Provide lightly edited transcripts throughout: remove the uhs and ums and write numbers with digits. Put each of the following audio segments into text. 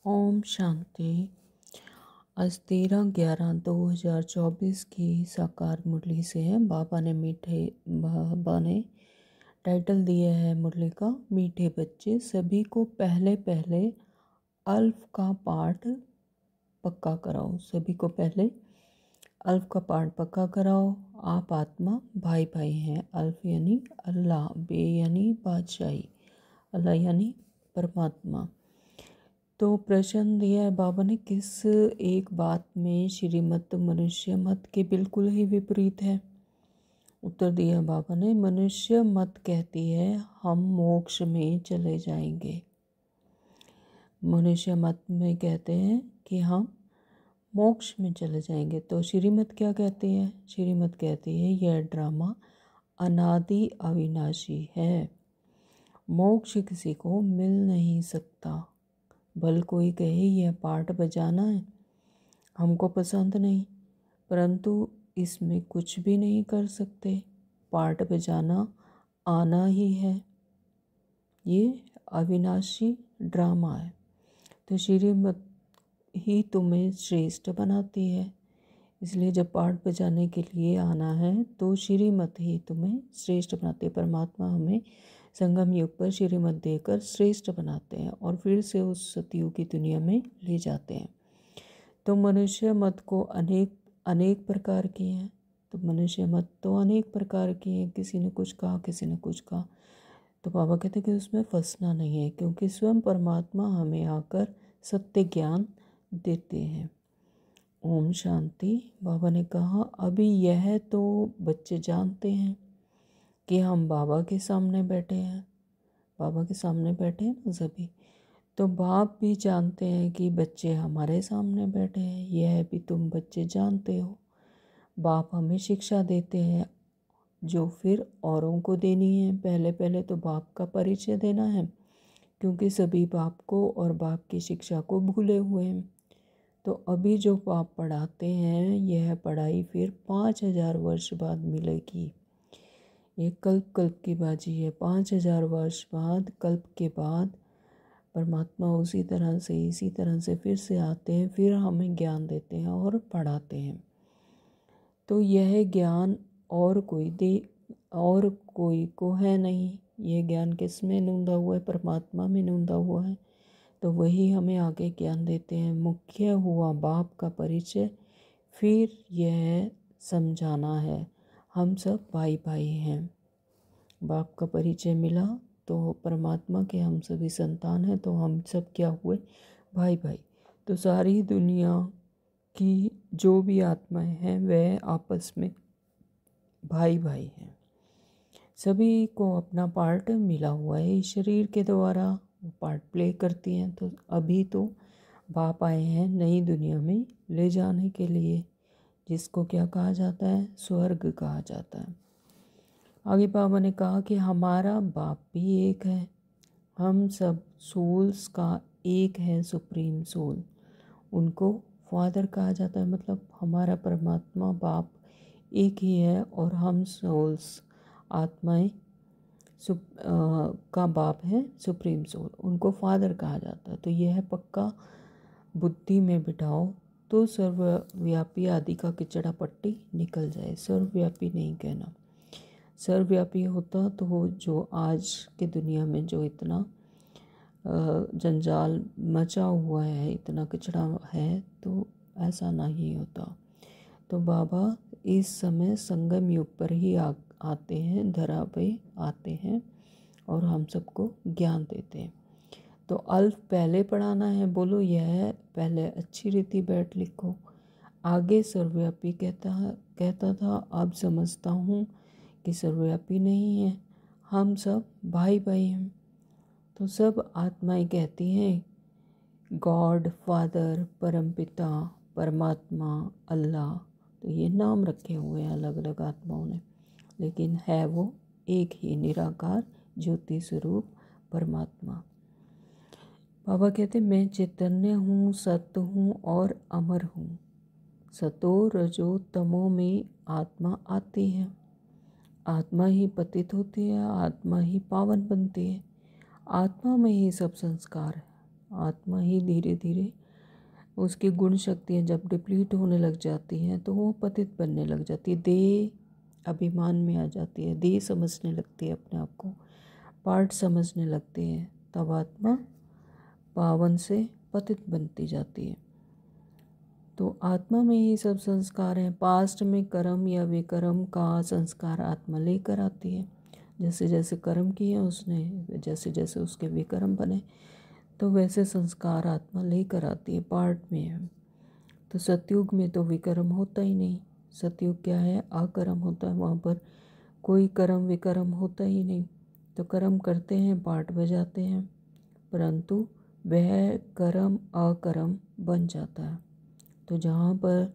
ओम शांति। आज 13/11/2024 की साकार मुरली से है। बाबा ने टाइटल दिया है मुरली का, मीठे बच्चे सभी को पहले पहले अल्फ का पाठ पक्का कराओ। सभी को पहले अल्फ का पाठ पक्का कराओ। आप आत्मा भाई भाई हैं। अल्फ यानी अल्लाह, बे यानी बादशाही, अल्लाह यानी परमात्मा। तो प्रश्न दिया है बाबा ने, किस एक बात में श्रीमत मनुष्य मत के बिल्कुल ही विपरीत है। उत्तर दिया बाबा ने, मनुष्य मत कहती है हम मोक्ष में चले जाएंगे। मनुष्य मत में कहते हैं कि हम मोक्ष में चले जाएंगे। तो श्रीमत क्या कहती है? श्रीमत कहती है यह ड्रामा अनादि अविनाशी है, मोक्ष किसी को मिल नहीं सकता। भल कोई कहे यह पाठ बजाना है, हमको पसंद नहीं, परंतु इसमें कुछ भी नहीं कर सकते। पाठ बजाना आना ही है, ये अविनाशी ड्रामा है। तो श्रीमत ही तुम्हें श्रेष्ठ बनाती है, इसलिए जब पाठ बजाने के लिए आना है तो श्रीमत ही तुम्हें श्रेष्ठ बनाती है। परमात्मा हमें संगम युग पर श्रीमत देकर श्रेष्ठ बनाते हैं और फिर से उस सतयुग की दुनिया में ले जाते हैं। तो मनुष्य मत को अनेक प्रकार की हैं। तो मनुष्य मत तो अनेक प्रकार की हैं, किसी ने कुछ कहा, किसी ने कुछ कहा। तो बाबा कहते हैं कि उसमें फंसना नहीं है, क्योंकि स्वयं परमात्मा हमें आकर सत्य ज्ञान देते हैं। ओम शांति। बाबा ने कहा अभी यह तो बच्चे जानते हैं कि हम बाबा के सामने बैठे हैं। बाबा के सामने बैठे हैं ना सभी। तो बाप भी जानते हैं कि बच्चे हमारे सामने बैठे हैं। यह भी तुम बच्चे जानते हो। बाप हमें शिक्षा देते हैं जो फिर औरों को देनी है। पहले पहले तो बाप का परिचय देना है, क्योंकि सभी बाप को और बाप की शिक्षा को भूले हुए हैं। तो अभी जो बाप पढ़ाते हैं यह पढ़ाई फिर 5000 वर्ष बाद मिलेगी। ये कल्प की बाजी है। 5000 वर्ष बाद, कल्प के बाद परमात्मा इसी तरह से फिर से आते हैं, फिर हमें ज्ञान देते हैं और पढ़ाते हैं। तो यह ज्ञान और कोई को है नहीं। यह ज्ञान किस में नूंदा हुआ है? परमात्मा में नूंदा हुआ है। तो वही हमें आगे ज्ञान देते हैं। मुख्य हुआ बाप का परिचय, फिर यह समझाना है हम सब भाई भाई हैं। बाप का परिचय मिला तो परमात्मा के हम सभी संतान हैं, तो हम सब क्या हुए? भाई भाई। तो सारी दुनिया की जो भी आत्माएं हैं वह आपस में भाई भाई हैं। सभी को अपना पार्ट मिला हुआ है। इस शरीर के द्वारा वो पार्ट प्ले करती हैं। तो अभी तो बाप आए हैं नई दुनिया में ले जाने के लिए, जिसको क्या कहा जाता है? स्वर्ग कहा जाता है। आगे बाबा ने कहा कि हमारा बाप भी एक है। हम सब सोल्स का एक है सुप्रीम सोल, उनको फादर कहा जाता है। मतलब हमारा परमात्मा बाप एक ही है और हम सोल्स आत्माएं का बाप है सुप्रीम सोल, उनको फादर कहा जाता है। तो यह है पक्का बुद्धि में बिठाओ तो सर्वव्यापी आदि का किचड़ा पट्टी निकल जाए। सर्वव्यापी नहीं कहना। सर्वव्यापी होता तो जो आज के दुनिया में जो इतना जंजाल मचा हुआ है, इतना कचरा है, तो ऐसा नहीं होता। तो बाबा इस समय संगम युग पर ही आते हैं, धरा पे आते हैं और हम सबको ज्ञान देते हैं। तो अल्फ पहले पढ़ाना है। बोलो यह पहले अच्छी रीति बैठ लिखो। आगे सर्वव्यापी कहता था, अब समझता हूँ कि सर्वव्यापी नहीं है, हम सब भाई भाई हैं। तो सब आत्माएं कहती हैं गॉड, फादर, परमपिता, परमात्मा, अल्लाह। तो ये नाम रखे हुए हैं अलग अलग आत्माओं ने, लेकिन है वो एक ही निराकार ज्योति स्वरूप परमात्मा। बाबा कहते मैं चैतन्य हूँ, सत्य हूँ और अमर हूँ। सतो रजो तमो में आत्मा आती है। आत्मा ही पतित होती है, आत्मा ही पावन बनती है। आत्मा में ही सब संस्कार है। आत्मा ही धीरे धीरे उसकी गुण शक्तियाँ जब डिप्लीट होने लग जाती हैं तो वो पतित बनने लग जाती है, देह अभिमान में आ जाती है, देह समझने लगती है, अपने आप को पार्ट समझने लगती है, तब आत्मा पावन से पतित बनती जाती है। तो आत्मा में ही सब संस्कार हैं। पास्ट में कर्म या विकर्म का संस्कार आत्मा लेकर आती है। जैसे जैसे कर्म किए उसने, जैसे जैसे उसके विकर्म बने, तो वैसे संस्कार आत्मा लेकर आती है, पार्ट में है। तो सतयुग में तो विकर्म होता ही नहीं। सतयुग क्या है? अकर्म होता है, वहाँ पर कोई कर्म विकर्म होता ही नहीं। तो कर्म करते हैं, पार्ट बजाते हैं, परंतु वह कर्म अकर्म बन जाता है। तो जहाँ पर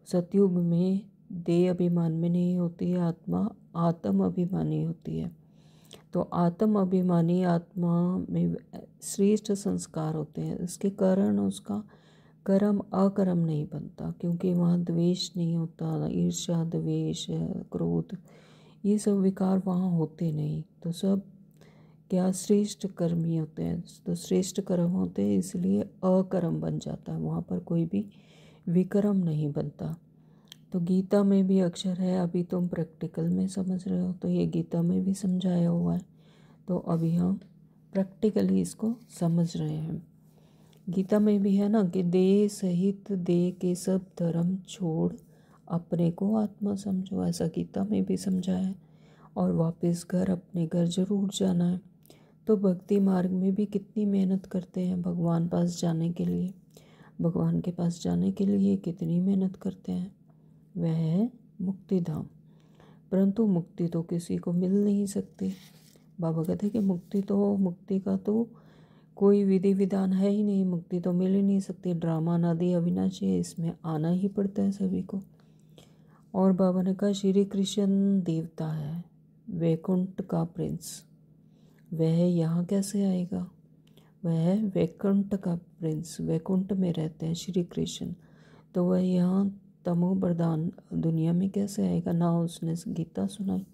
सतयुग में देह अभिमान में नहीं होती है आत्मा, आत्म अभिमानी होती है। तो आत्म अभिमानी आत्मा में श्रेष्ठ संस्कार होते हैं, इसके कारण उसका कर्म अकर्म नहीं बनता, क्योंकि वहाँ द्वेष नहीं होता, ईर्ष्या द्वेष क्रोध ये सब विकार वहाँ होते नहीं। तो सब क्या श्रेष्ठ कर्म ही होते हैं। तो श्रेष्ठ कर्म होते हैं, इसलिए अकर्म बन जाता है, वहाँ पर कोई भी विकर्म नहीं बनता। तो गीता में भी अक्षर है, अभी तुम प्रैक्टिकल में समझ रहे हो, तो ये गीता में भी समझाया हुआ है। तो अभी हम प्रैक्टिकली इसको समझ रहे हैं। गीता में भी है ना कि देह सहित देह के सब धर्म छोड़ अपने को आत्मा समझो, ऐसा गीता में भी समझाया है। और वापस घर अपने घर जरूर जाना है। तो भक्ति मार्ग में भी कितनी मेहनत करते हैं भगवान पास जाने के लिए, भगवान के पास जाने के लिए कितनी मेहनत करते हैं। वह है मुक्ति धाम, परंतु मुक्ति तो किसी को मिल नहीं सकती। बाबा कहते हैं कि मुक्ति का तो कोई विधि विधान है ही नहीं, मुक्ति तो मिल ही नहीं सकती। ड्रामा अनादि अविनाशी है, इसमें आना ही पड़ता है सभी को। और बाबा ने कहा श्री कृष्ण देवता है, वैकुंठ का प्रिंस, वह यहाँ कैसे आएगा? वह वैकुंठ का प्रिंस, वैकुंठ में रहते हैं श्री कृष्ण, तो वह यहाँ तमो प्रधान दुनिया में कैसे आएगा? ना उसने गीता सुनाई,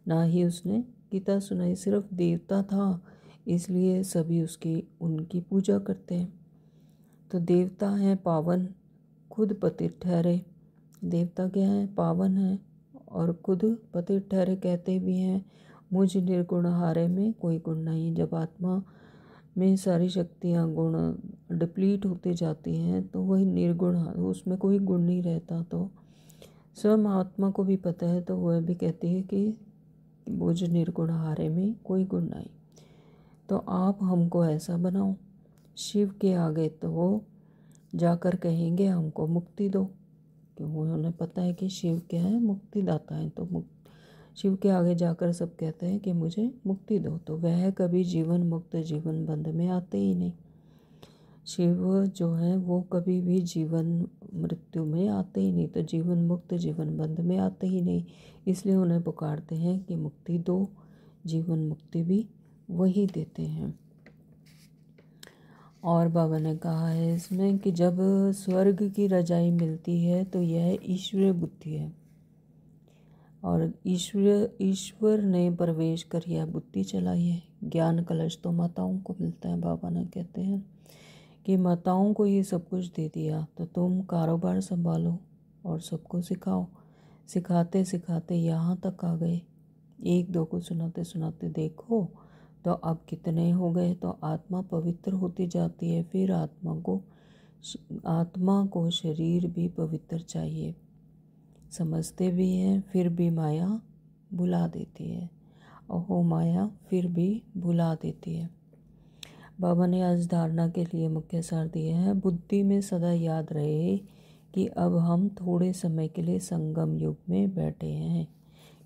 ना ही उसने गीता सुनाई, सिर्फ देवता था, इसलिए सभी उनकी पूजा करते हैं। तो देवता हैं पावन, खुद पतित ठहरे। देवता क्या है? पावन है और खुद पतित ठहरे। कहते भी हैं मुझ निर्गुण हारे में कोई गुण नहीं। जब आत्मा में सारी शक्तियाँ गुण डिप्लीट होते जाती हैं तो वही निर्गुण, उसमें कोई गुण नहीं रहता। तो स्वयं आत्मा को भी पता है, तो वह भी कहती है कि मुझ निर्गुण हारे में कोई गुण नहीं। तो आप हमको ऐसा बनाओ। शिव के आगे तो वो जाकर कहेंगे हमको मुक्ति दो, क्योंकि उन्हें पता है कि शिव क्या है? मुक्तिदाता है। तो शिव के आगे जाकर सब कहते हैं कि मुझे मुक्ति दो, तो वह कभी जीवन मुक्त जीवन बंध में आते ही नहीं। शिव जो है वो कभी भी जीवन मृत्यु में आते ही नहीं, तो जीवन मुक्त जीवन बंध में आते ही नहीं, इसलिए उन्हें पुकारते हैं कि मुक्ति दो। जीवन मुक्ति भी वही देते हैं। और बाबा ने कहा है इसमें कि जब स्वर्ग की रजाई मिलती है तो यह ईश्वरीय बुद्धि है, और ईश्वर ने प्रवेश कर यह बुद्धि चलाई है। ज्ञान कलश तो माताओं को मिलता है। बाबा ने कहते हैं कि माताओं को ये सब कुछ दे दिया, तो तुम कारोबार संभालो और सबको सिखाओ। सिखाते सिखाते यहाँ तक आ गए, एक दो को सुनाते सुनाते देखो तो अब कितने हो गए। तो आत्मा पवित्र होती जाती है। फिर आत्मा को शरीर भी पवित्र चाहिए। समझते भी हैं फिर भी माया भुला देती है, ओहो माया फिर भी भुला देती है। बाबा ने आज धारणा के लिए मुख्य सार दिए हैं। बुद्धि में सदा याद रहे कि अब हम थोड़े समय के लिए संगम युग में बैठे हैं।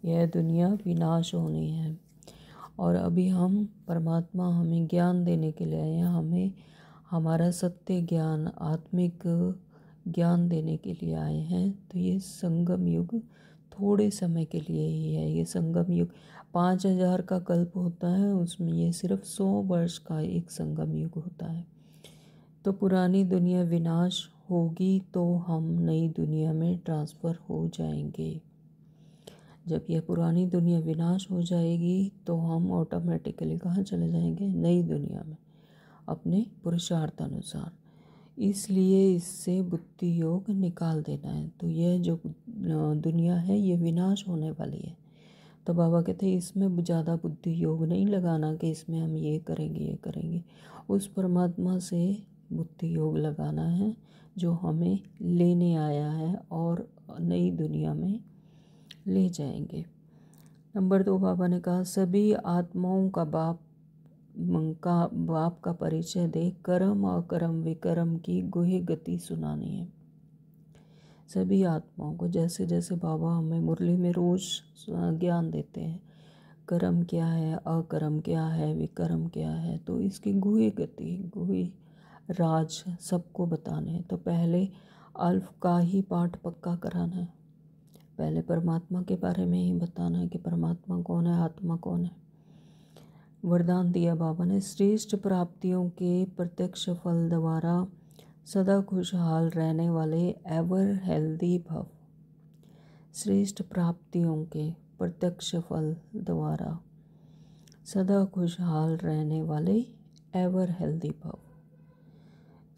यह दुनिया विनाश होनी है और अभी हम परमात्मा हमें ज्ञान देने के लिए आए हैं। हमें हमारा सत्य ज्ञान, आत्मिक ज्ञान देने के लिए आए हैं। तो ये संगम युग थोड़े समय के लिए ही है। ये संगम युग 5000 का कल्प होता है, उसमें ये सिर्फ 100 वर्ष का एक संगम युग होता है। तो पुरानी दुनिया विनाश होगी तो हम नई दुनिया में ट्रांसफ़र हो जाएंगे। जब यह पुरानी दुनिया विनाश हो जाएगी तो हम ऑटोमेटिकली कहाँ चले जाएंगे? नई दुनिया में। अपने पुरुषार्थ अनुसार, इसलिए इससे बुद्धि योग निकाल देना है। तो यह जो दुनिया है ये विनाश होने वाली है। तो बाबा कहते हैं इसमें ज़्यादा बुद्धि योग नहीं लगाना कि इसमें हम ये करेंगे। उस परमात्मा से बुद्धि योग लगाना है जो हमें लेने आया है और नई दुनिया में ले जाएंगे। नंबर 2 बाबा ने कहा सभी आत्माओं का बाप का परिचय दे कर्म अकर्म विकर्म की गुह्य गति सुनानी है। सभी आत्माओं को जैसे जैसे बाबा हमें मुरली में रोज ज्ञान देते हैं, कर्म क्या है, अकर्म क्या है, विकर्म क्या है, तो इसकी गुह्य गति गुह्य राज सबको बताने हैं। तो पहले अल्फ का ही पाठ पक्का कराना है, पहले परमात्मा के बारे में ही बताना है कि परमात्मा कौन है, आत्मा कौन है। वरदान दिया बाबा ने श्रेष्ठ प्राप्तियों के प्रत्यक्ष फल द्वारा सदा खुशहाल रहने वाले एवर हेल्दी भव। श्रेष्ठ प्राप्तियों के प्रत्यक्ष फल द्वारा सदा खुशहाल रहने वाले एवर हेल्दी भव।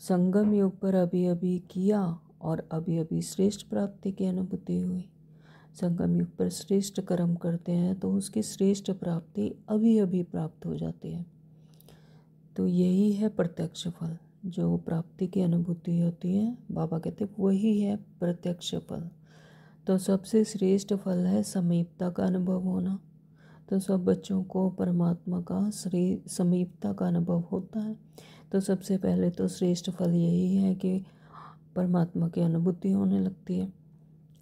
संगम युग पर अभी अभी किया और अभी अभी श्रेष्ठ प्राप्ति की अनुभूति हुई। संगम युग पर श्रेष्ठ कर्म करते हैं तो उसकी श्रेष्ठ प्राप्ति अभी अभी प्राप्त हो जाती है। तो यही है प्रत्यक्ष फल, जो प्राप्ति की अनुभूति होती है, बाबा कहते वही है प्रत्यक्ष फल। तो सबसे श्रेष्ठ फल है समीपता का अनुभव होना। तो सब बच्चों को परमात्मा का समीपता का अनुभव होता है। तो सबसे पहले तो श्रेष्ठ फल यही है कि परमात्मा की अनुभूति होने लगती है।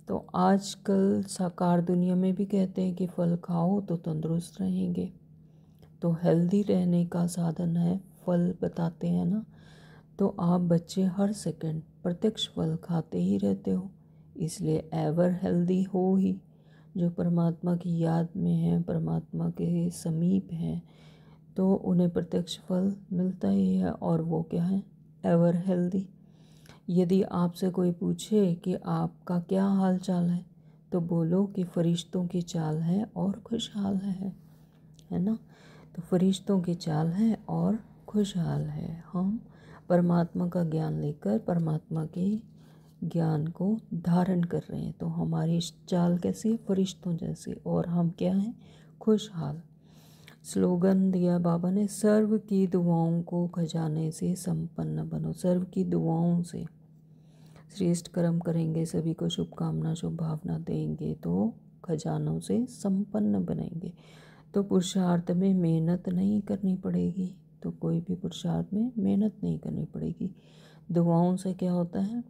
तो आजकल साकार दुनिया में भी कहते हैं कि फल खाओ तो तंदुरुस्त रहेंगे। तो हेल्दी रहने का साधन है फल, बताते हैं ना। तो आप बच्चे हर सेकंड प्रत्यक्ष फल खाते ही रहते हो, इसलिए एवर हेल्दी हो ही। जो परमात्मा की याद में है, परमात्मा के समीप हैं, तो उन्हें प्रत्यक्ष फल मिलता ही है। और वो क्या है, एवर हेल्दी। यदि आपसे कोई पूछे कि आपका क्या हाल चाल है, तो बोलो कि फरिश्तों की चाल है और खुशहाल है ना। तो फरिश्तों की चाल है और खुशहाल है। हम परमात्मा का ज्ञान लेकर परमात्मा के ज्ञान को धारण कर रहे हैं। तो हमारी चाल कैसी है, फरिश्तों जैसी, और हम क्या हैं, खुशहाल। स्लोगन दिया बाबा ने सर्व की दुआओं को खजाने से संपन्न बनो। सर्व की दुआओं से श्रेष्ठ कर्म करेंगे, सभी को शुभकामना शुभ भावना देंगे तो खजानों से संपन्न बनेंगे। तो पुरुषार्थ में मेहनत नहीं करनी पड़ेगी। तो कोई भी पुरुषार्थ में मेहनत नहीं करनी पड़ेगी। दुआओं से क्या होता है,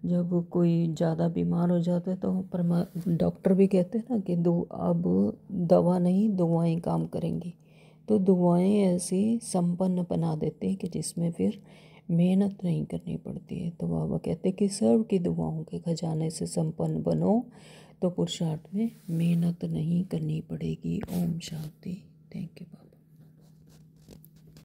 जब कोई ज़्यादा बीमार हो जाता है तो डॉक्टर भी कहते हैं ना कि अब दवा नहीं दुआएं काम करेंगी। तो दुआएं ऐसी संपन्न बना देते हैं कि जिसमें फिर मेहनत नहीं करनी पड़ती है। तो बाबा कहते हैं कि सर्व की दुआओं के खजाने से संपन्न बनो, तो पुरुषार्थ में मेहनत नहीं करनी पड़ेगी। ओम शांति। Thank you.